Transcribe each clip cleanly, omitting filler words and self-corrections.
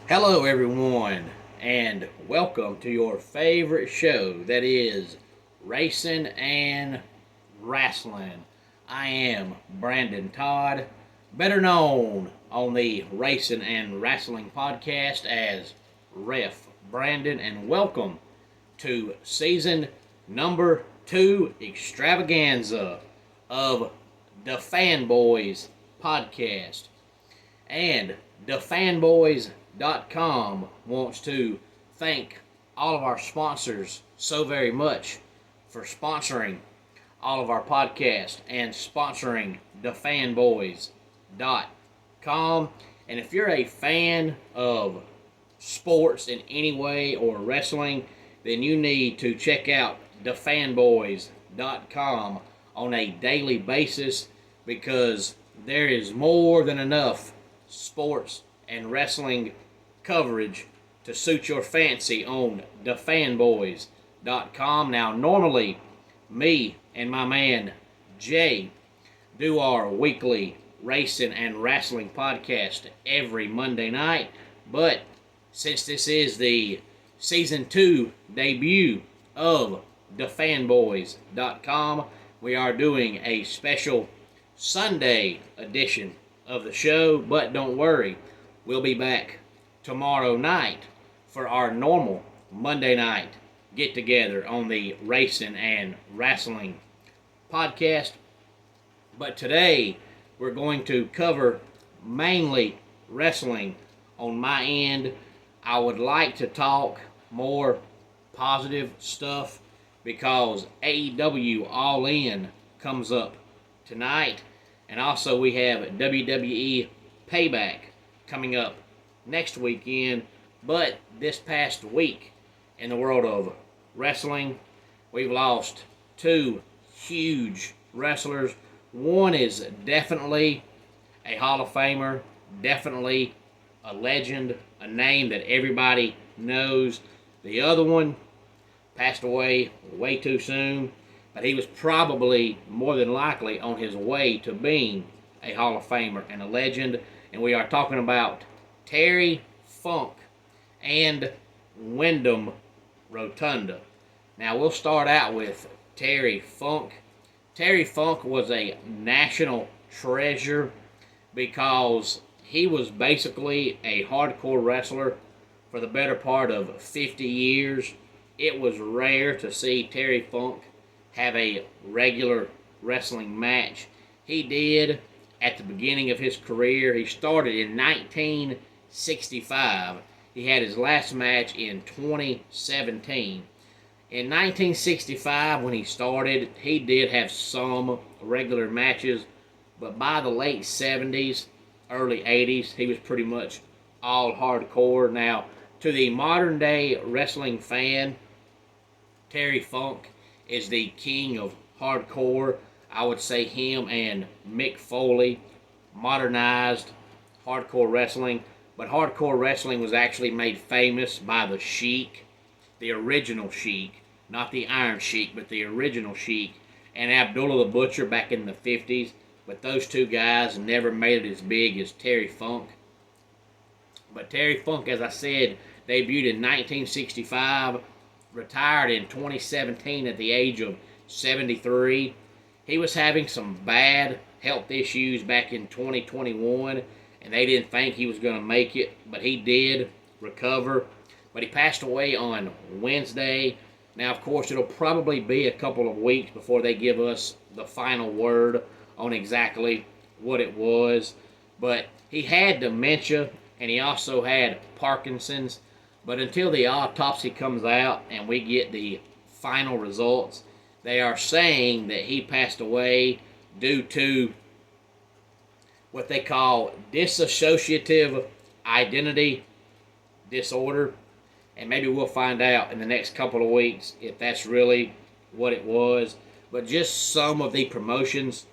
Hello, everyone, and welcome to your favorite show that is Racing and Wrestling. I am Brandon Todd, better known on the Racing and Wrestling podcast as Ref Brandon, and welcome to season number 2 extravaganza of the Fanboys podcast. And thefanboys.com wants to thank all of our sponsors so very much for sponsoring all of our podcasts and sponsoring thefanboys.com. And if you're a fan of sports in any way or wrestling, then you need to check out thefanboys.com on a daily basis because there is more than enough sports and wrestling coverage to suit your fancy on thefanboys.com. Now, normally, me and my man Jay do our weekly racing and wrestling podcast every Monday night, but since this is the season 2 debut of thefanboys.com, we are doing a special Sunday edition of the show, but don't worry, we'll be back tomorrow night for our normal Monday night get together on the Racing and Wrestling podcast. But today we're going to cover mainly wrestling on my end. I would like to talk more positive stuff because AEW All In comes up tonight. And also we have WWE Payback coming up next weekend. But this past week in the world of wrestling, we've lost two huge wrestlers. One is definitely a Hall of Famer, definitely a legend, a name that everybody knows. The other one passed away way too soon, but he was probably more than likely on his way to being a Hall of Famer and a legend. And we are talking about Terry Funk and Wyndham Rotunda. Now we'll start out with Terry Funk. Terry Funk was a national treasure because he was basically a hardcore wrestler for the better part of 50 years. It was rare to see Terry Funk have a regular wrestling match. He did at the beginning of his career. He started in 1965. He had his last match in 2017. In 1965, when he started, he did have some regular matches, but by the late 70s, early 80s, he was pretty much all hardcore. Now, to the modern day wrestling fan, Terry Funk is the king of hardcore. I would say him and Mick Foley modernized hardcore wrestling, but hardcore wrestling was actually made famous by the Sheik, the original Sheik, not the Iron Sheik, but the original Sheik, and Abdullah the Butcher back in the 50s. But those two guys never made it as big as Terry Funk. But Terry Funk, as I said, debuted in 1965, retired in 2017 at the age of 73. He was having some bad health issues back in 2021, and they didn't think he was going to make it, but he did recover. But he passed away on Wednesday. Now, of course, it'll probably be a couple of weeks before they give us the final word on exactly what it was. But he had dementia, and he also had Parkinson's. But until the autopsy comes out and we get the final results, they are saying that he passed away due to what they call dissociative identity disorder. And maybe we'll find out in the next couple of weeks if that's really what it was. But just some of the promotions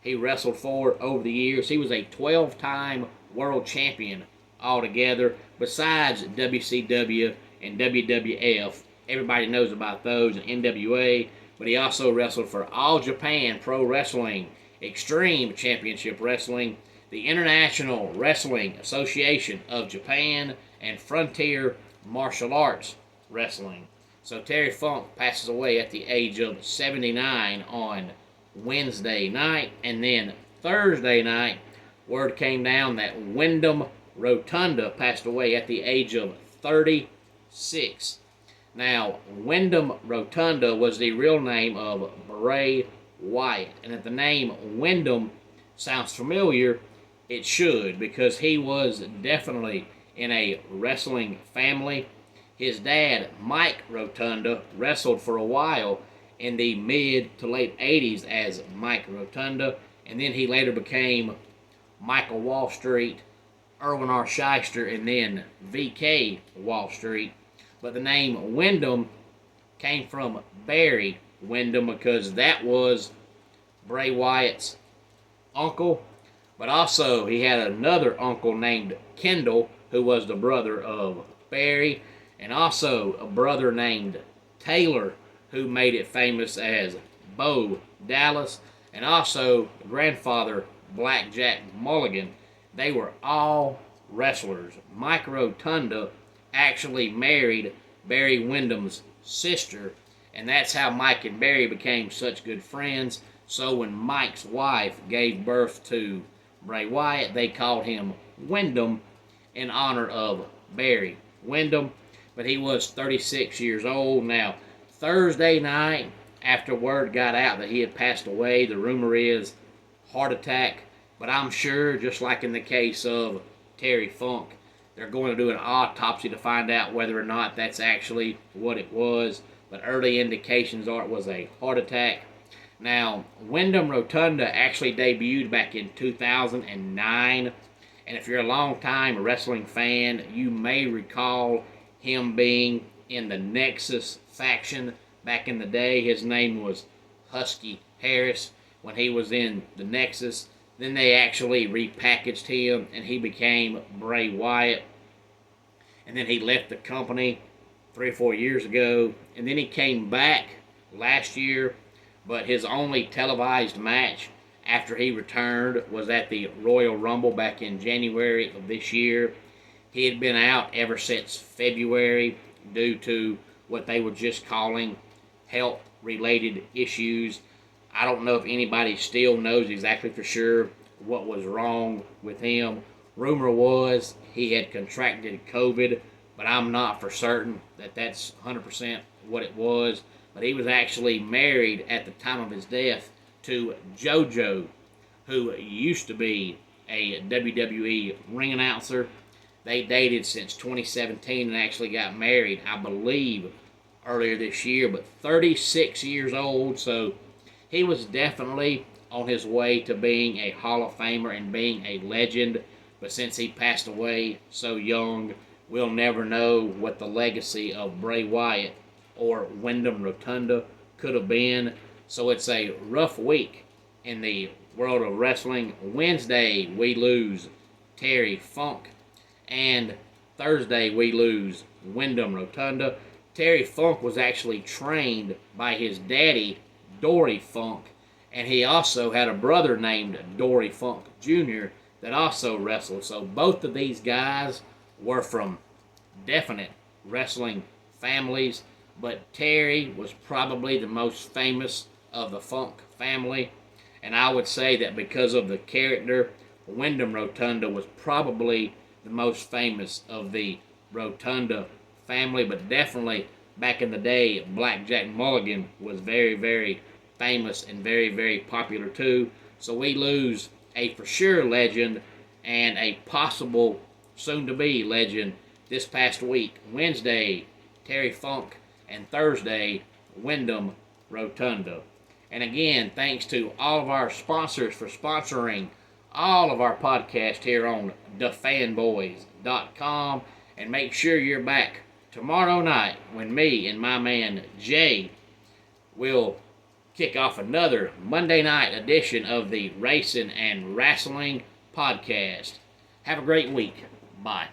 he wrestled for over the years. He was a 12-time world champion altogether, besides WCW and WWF. Everybody knows about those, and NWA. But he also wrestled for All Japan Pro Wrestling, Extreme Championship Wrestling, the International Wrestling Association of Japan, and Frontier Martial Arts Wrestling. So Terry Funk passes away at the age of 79 on Wednesday night, and then Thursday night, word came down that Wyndham Rotunda passed away at the age of 36. Now, Wyndham Rotunda was the real name of Bray Wyatt, and if the name Wyndham sounds familiar, it should, because he was definitely in a wrestling family. His dad, Mike Rotunda, wrestled for a while in the mid to late 80s as Mike Rotunda, and then he later became Michael Wall Street, Irwin R. Shyster, and then VK Wall Street. But the name Wyndham came from Barry Windham because that was Bray Wyatt's uncle. But also he had another uncle named Kendall, who was the brother of Barry, and also a brother named Taylor, who made it famous as Bo Dallas, and also grandfather Blackjack Mulligan. They were all wrestlers. Mike Rotunda actually married Barry Windham's sister, and that's how Mike and Barry became such good friends. So when Mike's wife gave birth to Bray Wyatt, they called him Wyndham in honor of Barry Windham. But he was 36 years old. Now, Thursday night, after word got out that he had passed away, the rumor is heart attack. But I'm sure, just like in the case of Terry Funk, they're going to do an autopsy to find out whether or not that's actually what it was. But early indications are it was a heart attack. Now, Wyndham Rotunda actually debuted back in 2009. And if you're a long-time wrestling fan, you may recall him being in the Nexus faction back in the day. His name was Husky Harris when he was in the Nexus. Then they actually repackaged him and he became Bray Wyatt. And then he left the company 3 or 4 years ago. And then he came back last year, but his only televised match after he returned was at the Royal Rumble back in January of this year. He had been out ever since February due to what they were just calling health-related issues. I don't know if anybody still knows exactly for sure what was wrong with him. Rumor was he had contracted COVID, but I'm not for certain that that's 100% what it was. But he was actually married at the time of his death to JoJo, who used to be a WWE ring announcer. They dated since 2017 and actually got married, I believe, earlier this year, but 36 years old, so he was definitely on his way to being a Hall of Famer and being a legend. But since he passed away so young, we'll never know what the legacy of Bray Wyatt or Wyndham Rotunda could have been. So it's a rough week in the world of wrestling. Wednesday, we lose Terry Funk. And Thursday, we lose Wyndham Rotunda. Terry Funk was actually trained by his daddy, Dory Funk. And he also had a brother named Dory Funk Jr. that also wrestled. So both of these guys were from definite wrestling families. But Terry was probably the most famous of the Funk family. And I would say that because of the character, Wyndham Rotunda was probably the most famous of the Rotunda family. But definitely back in the day, Blackjack Mulligan was very, very famous and very, very popular too. So we lose a for sure legend and a possible soon-to-be legend this past week. Wednesday, Terry Funk, and Thursday, Wyndham Rotunda. And again, thanks to all of our sponsors for sponsoring all of our podcasts here on thefanboys.com. And make sure you're back tomorrow night when me and my man Jay will kick off another Monday night edition of the Racing and Wrestling Podcast. Have a great week. Bye.